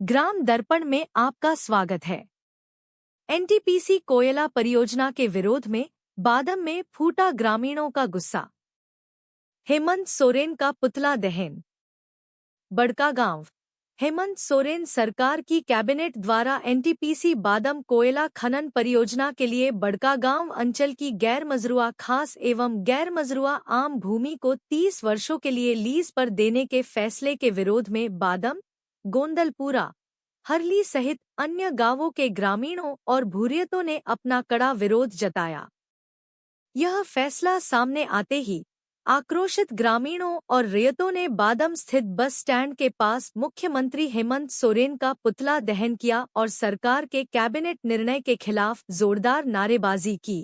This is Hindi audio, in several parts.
ग्राम दर्पण में आपका स्वागत है। एनटीपीसी कोयला परियोजना के विरोध में बादम में फूटा ग्रामीणों का गुस्सा। हेमंत सोरेन का पुतला दहन। बड़कागांव। हेमंत सोरेन सरकार की कैबिनेट द्वारा एनटीपीसी बादम कोयला खनन परियोजना के लिए बड़कागांव अंचल की गैर मजरूआ खास एवं गैर मजरूआ आम भूमि को 30 वर्षों के लिए लीज पर देने के फैसले के विरोध में बादम, गोंदलपुरा, हरली सहित अन्य गांवों के ग्रामीणों और भूरियतों ने अपना कड़ा विरोध जताया। यह फैसला सामने आते ही आक्रोशित ग्रामीणों और रियतों ने बादम स्थित बस स्टैंड के पास मुख्यमंत्री हेमंत सोरेन का पुतला दहन किया और सरकार के कैबिनेट निर्णय के खिलाफ जोरदार नारेबाजी की।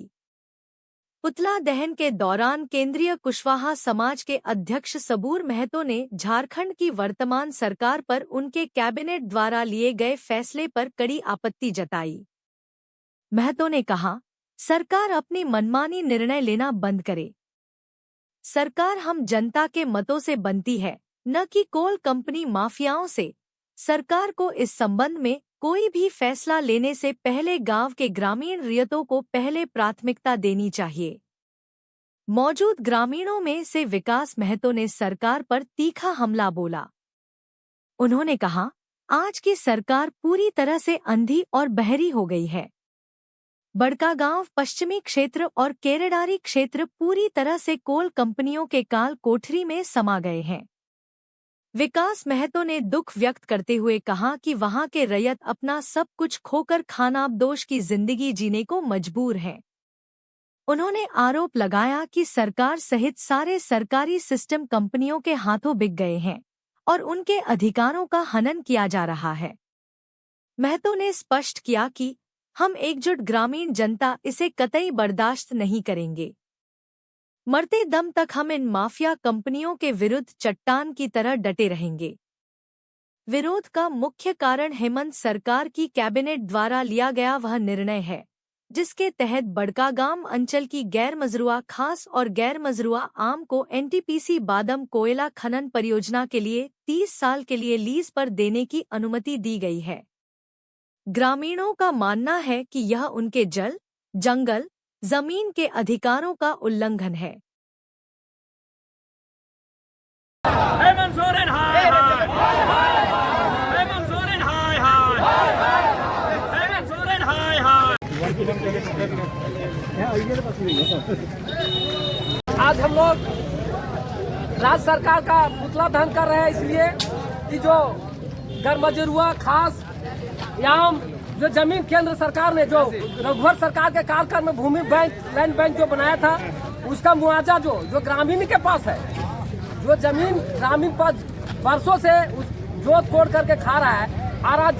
पुतला दहन के दौरान केंद्रीय कुशवाहा समाज के अध्यक्ष सबूर महतो ने झारखंड की वर्तमान सरकार पर उनके कैबिनेट द्वारा लिए गए फैसले पर कड़ी आपत्ति जताई। महतो ने कहा, सरकार अपनी मनमानी निर्णय लेना बंद करे। सरकार हम जनता के मतों से बनती है, न कि कोल कंपनी माफियाओं से। सरकार को इस संबंध में कोई भी फैसला लेने से पहले गांव के ग्रामीण रियतों को पहले प्राथमिकता देनी चाहिए। मौजूद ग्रामीणों में से विकास महतो ने सरकार पर तीखा हमला बोला। उन्होंने कहा, आज की सरकार पूरी तरह से अंधी और बहरी हो गई है। बड़कागांव पश्चिमी क्षेत्र और केरेडारी क्षेत्र पूरी तरह से कोल कंपनियों के काल कोठरी में समा गए हैं। विकास महतो ने दुख व्यक्त करते हुए कहा कि वहां के रैयत अपना सब कुछ खोकर खानाबदोश की जिंदगी जीने को मजबूर हैं। उन्होंने आरोप लगाया कि सरकार सहित सारे सरकारी सिस्टम कंपनियों के हाथों बिक गए हैं और उनके अधिकारों का हनन किया जा रहा है। महतो ने स्पष्ट किया कि हम एकजुट ग्रामीण जनता इसे कतई बर्दाश्त नहीं करेंगे। मरते दम तक हम इन माफिया कंपनियों के विरुद्ध चट्टान की तरह डटे रहेंगे। विरोध का मुख्य कारण हेमंत सरकार की कैबिनेट द्वारा लिया गया वह निर्णय है, जिसके तहत बड़कागांव अंचल की गैर मजरूआ खास और गैर मजरूआ आम को एनटीपीसी बादम कोयला खनन परियोजना के लिए 30 साल के लिए लीज पर देने की अनुमति दी गई है। ग्रामीणों का मानना है कि यह उनके जल, जंगल, जमीन के अधिकारों का उल्लंघन है। हेमंत सोरेन हाय हाय, हेमंत सोरेन हाय हाय, हेमंत सोरेन हाय हाय। आज हम लोग राज्य सरकार का पुतला दहन कर रहे हैं, इसलिए कि जो गैरमजरूआ खास याम जो जमीन केंद्र सरकार ने जो रघुवर सरकार के कार्यकाल में भूमि बैंक लैंड बैंक जो बनाया था, उसका मुआवजा जो ग्रामीण के पास है, जो जमीन ग्रामीण पर वर्षों से उस जोत तोड़ करके खा रहा है। और आज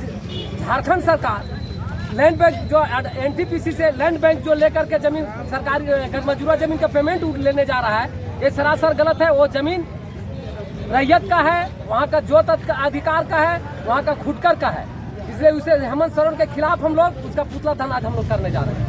झारखंड सरकार लैंड बैंक जो एनटीपीसी से लैंड बैंक जो लेकर के जमीन सरकारी गैरमजरूआ जमीन का पेमेंट लेने जा रहा है, ये सरासर गलत है। वो जमीन रैयत का है, वहाँ का जोत अधिकार का है, वहाँ का खुदकर का है। इसलिए उसे हेमंत सोरेन के खिलाफ हम लोग उसका पुतला दहन आज हम लोग करने जा रहे हैं।